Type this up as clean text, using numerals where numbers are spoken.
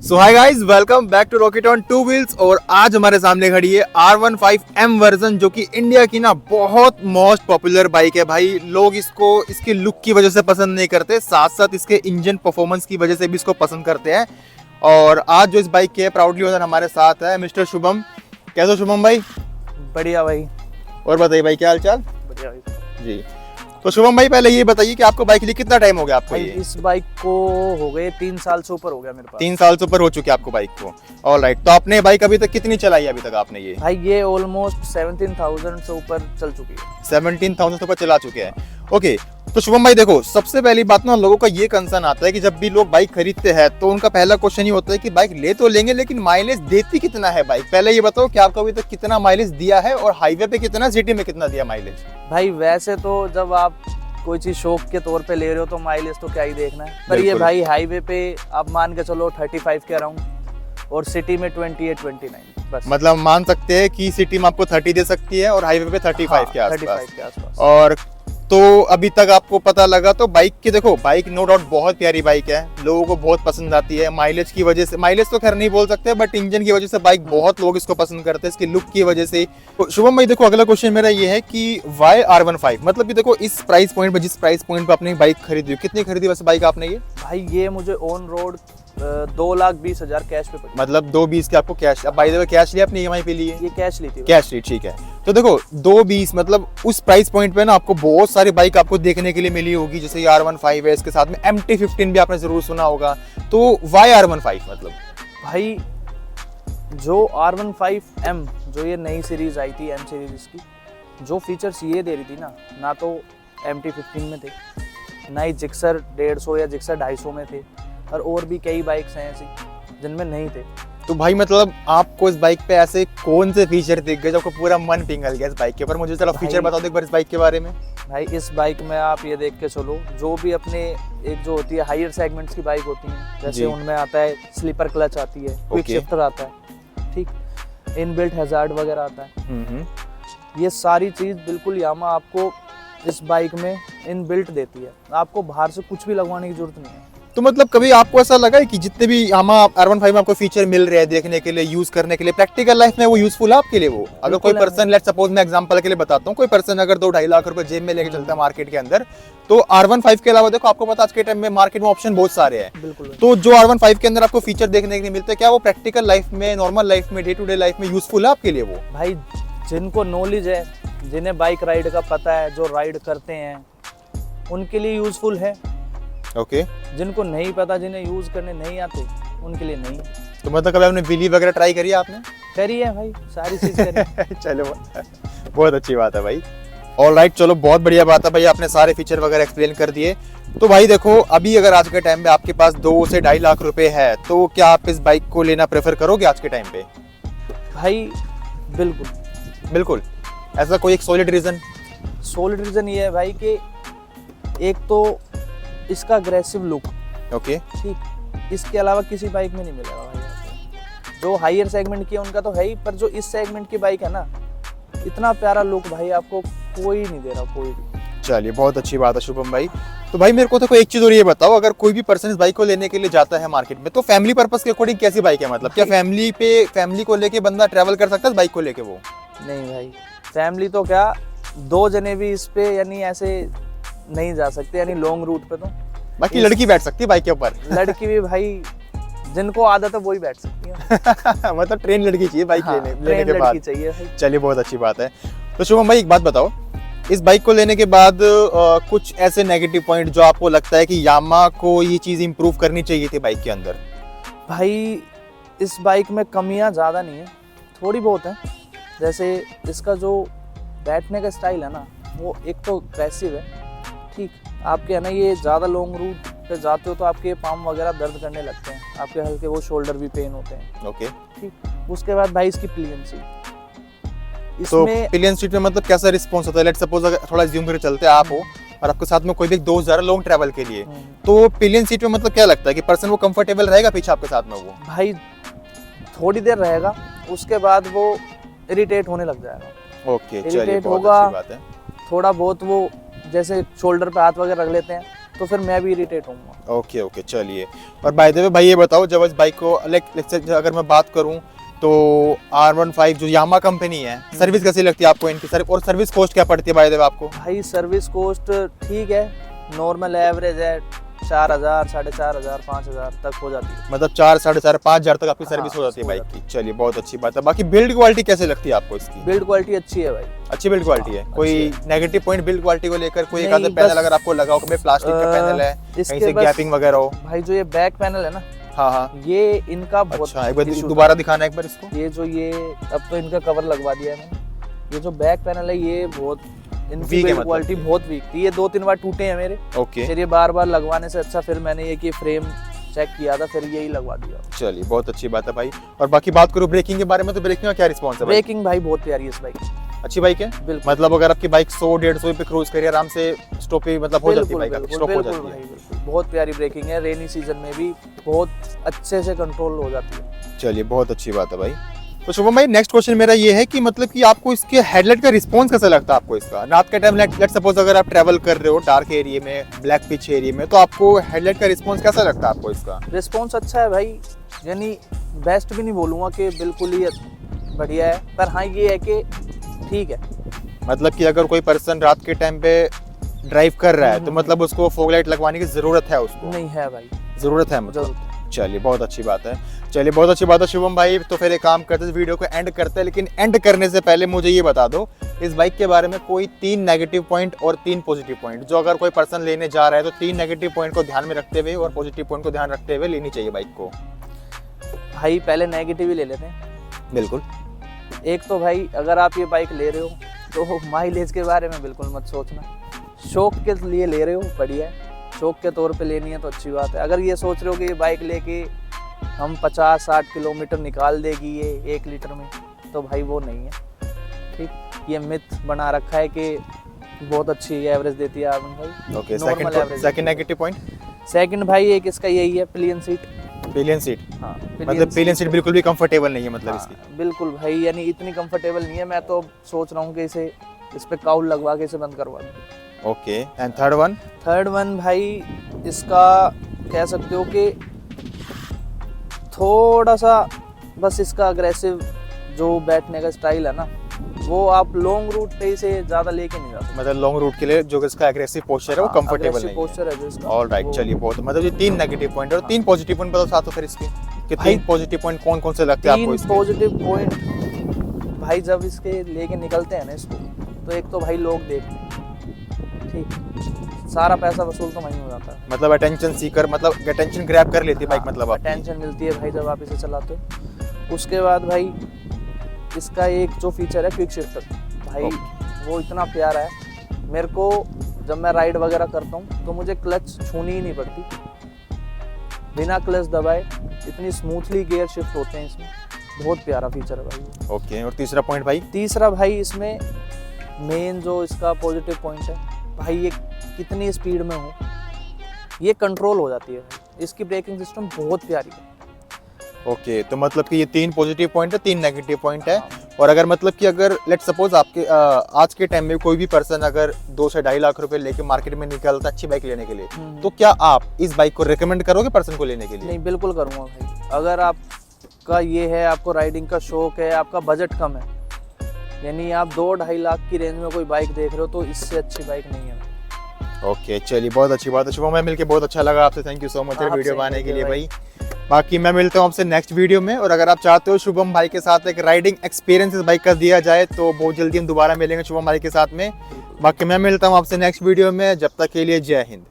So hi guys, welcome back to rocket on two wheels. और आज हमारे सामने खड़ी है R15M वर्जन, जो कि इंडिया की ना बहुत मोस्ट पॉपुलर बाइक है भाई। लोग इसको इसके लुक की वजह से पसंद नहीं करते, साथ साथ इसके इंजन परफॉर्मेंस की वजह से भी इसको पसंद करते हैं। और आज जो इस बाइक के प्राउडली ओनर हमारे साथ है मिस्टर शुभम। कैसे हो शुभम भाई? बढ़िया भाई। और बताइए भाई, क्या हाल चाल? बढ़िया भाई। जी, तो शुभम भाई पहले ये बताइए कि आपको बाइक लिए कितना टाइम हो गया आपको? भाई ये इस बाइक को हो गए 3 साल से ऊपर हो गया मेरे पास। 3 साल से ऊपर हो चुके आपको बाइक को। ऑलराइट, तो आपने बाइक अभी तक कितनी चलाई है अभी तक आपने ये? भाई ये ऑलमोस्ट 17,000 से ऊपर चल चुकी है। 17,000 से ऊपर चला चुके हैं। ओके, तो शुभम भाई देखो, सबसे पहली बात ना, लोगों का ये कंसर्न आता है कि जब भी लोग बाइक खरीदते हैं तो उनका पहला क्वेश्चन ये होता है कि बाइक ले तो लेंगे लेकिन माइलेज देती कितना है बाइक। पहले ये बताओ कि आपको अभी तक कितना माइलेज दिया है और हाईवे पे कितना, सिटी में कितना दिया माइलेज? भाई वैसे तो जब आप कोई चीज शौक के तौर पे ले रहे हो तो माइलेज तो क्या ही देखना है, पर ये बिल्कुल। भाई हाईवे पे आप मान के चलो 35 के अराउंड और सिटी में 28-29 बस। मतलब मान सकते हैं कि सिटी में आपको 30 दे सकती है और हाईवे पे 35 के आसपास। 35 के आसपास। और तो अभी तक आपको पता लगा तो बाइक की, देखो बाइक नो डाउट बहुत प्यारी बाइक है, लोगों को बहुत पसंद आती है। माइलेज की वजह से, माइलेज तो खैर नहीं बोल सकते, बट इंजन की वजह से बाइक बहुत लोग इसको पसंद करते हैं, इसकी लुक की वजह से। तो शुभम भाई देखो, अगला क्वेश्चन मेरा ये है कि वाई R15? मतलब कि देखो इस प्राइस पॉइंट पे, जिस प्राइस पॉइंट पे आपने बाइक खरीदी, कितनी खरीदी वैसे बाइक आपने ये? भाई ये मुझे ऑन रोड 2,20,000 कैश पे पड़ी। मतलब 220 के आपको कैश, अब बाय द वे कैश लिया आपने EMI पे लिए? ये कैश ली थी। कैश ली, ठीक है। तो देखो 220 मतलब उस प्राइस पॉइंट पे ना आपको बहुत सारी बाइक आपको देखने के लिए मिली होगी, जैसे ये R15 है, इसके साथ में MT-15 भी आपने जरूर सुना होगा। तो वाई R15 मतलब? भाई जो R15M, जो ये नई सीरीज आई थी M सीरीज, इसकी जो फीचर्स ये दे रही थी ना तो MT-15 में थे, ना ही जिक्सर 150 या जिक्सर 250 में थे, और भी कई बाइक्स हैं ऐसी जिनमें नहीं थे। तो भाई मतलब आपको इस बाइक पे ऐसे कौन से फीचर दिख गए जो आपको पूरा मन पिघल गया इस बाइक के ऊपर? मुझे जरा फीचर बता दो एक बार इस बाइक के बारे में। भाई इस बाइक में आप ये देख के चलो, जो भी अपने एक जो होती है हायर सेगमेंट्स की बाइक होती है, जैसे उनमें आता है स्लीपर क्लच आती है, क्विक शिफ्टर आता है, ठीक, इनबिल्ट हैजार्ड वगैरह आता है। ये सारी चीज बिल्कुल यामा आपको इस बाइक में इनबिल्ट देती है, आपको बाहर से कुछ भी लगवाने की जरूरत नहीं है। तो मतलब कभी आपको ऐसा लगा है कि जितने भी R15 में आपको फीचर मिल रहे हैं देखने के लिए, यूज करने के लिए, प्रैक्टिकल लाइफ में वो यूजफुल है आपके लिए? वो अगर कोई पर्सन, लेट्स सपोज मैं एग्जांपल के लिए बताता हूँ, कोई पर्सन अगर 2-2.5 लाख रुपए जेब में लेके चलता है मार्केट के अंदर, तो R15 के अलावा देखो आपको पता आज के टाइम में मार्केट में ऑप्शन बहुत सारे हैं। बिल्कुल। तो जो R15 के अंदर आपको फीचर देखने के लिए मिलते हैं, क्या वो प्रैक्टिकल लाइफ में, नॉर्मल लाइफ में, डे टू डे लाइफ में यूजफुल है आपके लिए वो? भाई जिनको नॉलेज है, जिन्हें बाइक राइड का पता है, जो राइड करते हैं, उनके लिए यूजफुल है। ओके। जिनको नहीं पता, जिन्हें यूज करने नहीं आते, उनके लिए नहीं। तो मतलब कभी आपने व्हीली वगैरह ट्राई करी है आपने? करी है भाई, सारी चीज करी है। चलो बहुत अच्छी बात है भाई। ऑलराइट, चलो बहुत बढ़िया बात है भाई, आपने सारे फीचर वगैरह एक्सप्लेन कर दिए। तो भाई देखो, अभी अगर आज के टाइम में आपके पास 2 से 2.5 लाख रुपए है, तो क्या आप इस बाइक को लेना प्रेफर करोगे आज के टाइम पे? भाई बिल्कुल। बिल्कुल। ऐसा कोई एक सॉलिड रीजन? सॉलिड रीजन ये है भाई कि एक तो इसका अग्रेसिव लुक, ओके, ठीक, इसके अलावा किसी बाइक में नहीं मिलेगा भाई आपको। जो हायर सेगमेंट की है उनका तो है ही, पर जो इस सेगमेंट की बाइक है ना, इतना प्यारा लुक भाई आपको कोई नहीं दे रहा, कोई भी। चलिए बहुत अच्छी बात है शुभम भाई। तो भाई मेरे को तो कोई एक चीज और ये बताओ, अगर कोई भी पर्सन इस बाइक को लेने के लिए जाता है मार्केट में, तो फैमिली पर्पस के अकॉर्डिंग कैसी बाइक है? मतलब क्या फैमिली को लेके बंदा ट्रैवल कर सकता है इस बाइक को लेके? वो नहीं भाई, फैमिली तो क्या, 2 जने भी इस पे यानी ऐसे नहीं जा सकते, यानी लॉन्ग रूट पे। तो बाकी लड़की बैठ सकती है बाइक के ऊपर? लड़की भी भाई, जिनको आदत है वही बैठ सकती है। मतलब ट्रेन लड़की चाहिए बाइक लेने के बाद? चाहिए भाई। चलिए बहुत अच्छी बात है। तो शुभम भाई एक बात बताओ, इस बाइक को लेने के बाद कुछ ऐसे नेगेटिव पॉइंट जो आपको लगता है कि यामा को ये चीज इंप्रूव करनी चाहिए थी बाइक के अंदर? भाई इस बाइक में कमियां ज़्यादा नहीं है, थोड़ी बहुत है। जैसे इसका जो बैठने का स्टाइल है ना, वो एक तो अग्रेसिव है, ठीक, आपके है ना ये ज़्यादा लॉन्ग रूट पे जाते हो तो आपके पाम वगैरह दर्द करने लगते हैं, आपके हल्के वो शोल्डर भी पेन होते हैं। ओके, ठीक। उसके बाद भाई इसकी पिलियन सीट, तो इसमें पिलियन सीट में मतलब कैसा रिस्पॉन्स होता है? लेट्स सपोज अगर थोड़ा ज्यूम करके चलते हैं आप हो और आपके साथ में कोई भी दोस्त जा रहा है लॉन्ग ट्रैवल के लिए, तो पिलियन सीट में मतलब क्या लगता है कि पर्सन वो कंफर्टेबल रहेगा पीछे आपके साथ में? वो भाई थोड़ी देर रहेगा, उसके बाद वो इरिटेट होने लग जाएगा। ओके, चलिए इरिटेट बहुत होगा, अच्छी बात है। थोड़ा बहुत वो जैसे शोल्डर पे हाथ वगैरह रख लेते हैं तो फिर मैं भी इरिटेट होऊंगा। ओके ओके चलिए। और बाय द वे भाई ये बताओ, जब इस बाइक को अगर मैं बात करूं तो R15 जो यामा कंपनी है, सर्विस कैसी लगती है आपको इनकी? और सर्विस कॉस्ट क्या पड़ती है बाय द वे आपको? भाई सर्विस कॉस्ट ठीक है, नॉर्मल एवरेज है, 4,000, 4,500, 5,000 तक हो जाती है। मतलब 4, 4,500, 5,000 तक आपकी सर्विस हाँ, हो जाती है हो बाइक जाती की। चलिए बहुत अच्छी बात है। बाकी बिल्ड क्वालिटी कैसे लगती है आपको इसकी? बिल्ड क्वालिटी अच्छी है भाई, अच्छी बिल्ड क्वालिटी है। कोई नेगेटिव पॉइंट बिल्ड क्वालिटी को लेकर? कोई एक आधा नहीं, पैनल बस, अगर आपको लगा हो कि प्लास्टिक का पैनल है, कहीं इसके से बस गैपिंग वगैरह हो? भाई जो ये बैक पैनल है ना, हाँ हाँ, ये इनका बहुत अच्छा एक बार issue दोबारा दिखाना एक बार इसको। था। ये अब तो इनका कवर लगवा दिया है मैंने। ये जो बैक पैनल है ये बहुत इनकी Weak है बिल्ड मतलब क्वालिटी बहुत वीक थी। ये 2-3 बार टूटे हैं मेरे, ओके फिर ये बार बार लगवाने से अच्छा फिर मैंने ये कि फ्रेम चेक किया था, फिर यही लगवा दिया। चलिए बहुत अच्छी बात है भाई। और बाकी बात करूँ ब्रेकिंग के बारे में, तो ब्रेकिंग का क्या रिस्पॉन्स है भाई? ब्रेकिंग भाई बहुत प्यारी है इस बाइक, अच्छी बाइक है बिल्कुल। मतलब अगर आपकी बाइक 100-150 पे क्रूज करिए आराम से स्टॉप पे मतलब हो जाती है बाइक, बिल्कुल, स्टॉप हो बिल्कुल जाती भाई, है। बिल्कुल। बहुत प्यारी ब्रेकिंग है, रेनी सीजन में भी बहुत अच्छे से कंट्रोल हो जाती है। चलिए बहुत अच्छी बात है भाई। तो शुभम भाई नेक्स्ट क्वेश्चन मेरा ये है कि मतलब कि आपको इसके हेडलाइट का रिस्पॉन्स कैसा लगता है आपको इसका? रात के टाइम लेट सपोज अगर आप ट्रैवल कर रहे हो डार्क एरिया में, ब्लैक पिच एरिया में, तो आपको हेडलाइट का रिस्पॉन्स कैसा लगता है आपको इसका? रिस्पॉन्स अच्छा है भाई, यानी बेस्ट भी नहीं बोलूँगा कि बिल्कुल ही बढ़िया है, पर हाँ ये है कि ठीक है। मतलब कि अगर कोई पर्सन रात के टाइम पे ड्राइव कर रहा है तो मतलब उसको फॉग लाइट लगवाने की जरूरत है उसको? नहीं है भाई, जरूरत है मतलब। जरूर। चलिए बहुत अच्छी बात है। चलिए बहुत अच्छी बात है शुभम भाई। तो फिर एक काम करते हैं, वीडियो को एंड करते हैं, लेकिन एंड करने से पहले मुझे ये बता दो इस बाइक के बारे में कोई 3 नेगेटिव पॉइंट और 3 पॉजिटिव पॉइंट, जो अगर कोई पर्सन लेने जा रहा है तो 3 नेगेटिव पॉइंट को ध्यान में रखते हुए और पॉजिटिव पॉइंट को ध्यान रखते हुए लेनी चाहिए बाइक को। भाई पहले नेगेटिव ही ले लेते हैं। बिल्कुल। एक तो भाई अगर आप ये बाइक ले रहे हो तो माइलेज के बारे में बिल्कुल मत सोचना, शौक के लिए ले रहे हो बढ़िया है, शौक के तौर पे लेनी है तो अच्छी बात है। अगर ये सोच रहे हो कि ये बाइक लेके हम 50-60 किलोमीटर निकाल देगी ये 1 लीटर में, तो भाई वो नहीं है, ठीक। ये मिथ बना रखा है कि बहुत अच्छी एवरेज देती है आर्मन भाई। Okay Normal second negative point? Second भाई एक इसका यही है, पिलियन सीट। Pillion seat? हाँ, मतलब पिलियन सीट बिल्कुल भी कंफर्टेबल नहीं है मतलब इसकी? हाँ, बिल्कुल भाई, यानी इतनी कंफर्टेबल नहीं है। मैं तो सोच रहा हूँ कि इस पे काउल लगवा के इसे बंद करवा दूँ। Okay and third one? Third one भाई इसका कह सकते हो कि थोड़ा सा बस इसका अग्रेसिव जो बैठने का स्टाइल है ना, वो आप लॉन्ग रूट पे इसे ज्यादा लेके नहीं जा सकते। मतलब लॉन्ग रूट के लिए जो इसका एग्रेसिव पोस्चर है वो कंफर्टेबल नहीं पोस्चर है जो इसका। ऑलराइट वो- चलिए बहुत मतलब ये 3 नेगेटिव पॉइंट और 3 पॉजिटिव पॉइंट बताओ साथ फिर इसके कि भाई, 3 पॉजिटिव पॉइंट कौन कौन से लगते हैं आपको 3 इसके? पॉजिटिव पॉइंट भाई जब इसके लेके निकलते हैं ना इसको, तो एक तो भाई लोग देखते हैं, ठीक, सारा पैसा वसूल तो वहीं हो जाता है। मतलब अटेंशन सीकर, मतलब अटेंशन ग्रैब कर लेती है बाइक मतलब आपकी। टेंशन मिलती है भाई जब आप इसे चलाते हो। उसके बाद भाई इसका एक जो फीचर है क्विक शिफ्टर, भाई वो इतना प्यारा है मेरे को। जब मैं राइड वगैरह करता हूँ तो मुझे क्लच छूनी ही नहीं पड़ती, बिना क्लच दबाए इतनी स्मूथली गियर शिफ्ट होते हैं इसमें। बहुत प्यारा फीचर है भाई। ओके और तीसरा पॉइंट भाई? तीसरा भाई इसमें मेन जो इसका पॉजिटिव पॉइंट है भाई, ये कितनी स्पीड में हो ये कंट्रोल हो जाती है। इसकी ब्रेकिंग सिस्टम बहुत प्यारी है। ओके तो मतलब कि ये 3 पॉजिटिव पॉइंट है, 3 नेगेटिव पॉइंट है। और अगर मतलब कि अगर लेट सपोज आपके आज के टाइम में कोई भी पर्सन अगर 2 से 2.5 लाख रुपए लेके मार्केट में निकलता अच्छी बाइक लेने के लिए, तो क्या आप इस बाइक को रिकमेंड करोगे पर्सन को लेने के लिए? नहीं, बिल्कुल करूँगा भाई। अगर आपका ये है, आपको राइडिंग का शौक है, आपका बजट कम है, यानी आप 2-2.5 लाख की रेंज में कोई बाइक देख रहे हो, तो इससे अच्छी बाइक नहीं है। ओके चलिए बहुत अच्छी बात है शुभम भाई, मिलके बहुत अच्छा लगा आपसे। Thank you so much video बनाने के लिए भाई। बाकी मैं मिलता हूँ आपसे नेक्स्ट वीडियो में। और अगर आप चाहते हो शुभम भाई के साथ एक राइडिंग एक्सपीरियंस इस बाइक का दिया जाए तो बहुत जल्दी हम दोबारा मिलेंगे शुभम भाई के साथ में। बाकी मैं मिलता हूँ आपसे नेक्स्ट वीडियो में, जब तक के लिए जय हिंद।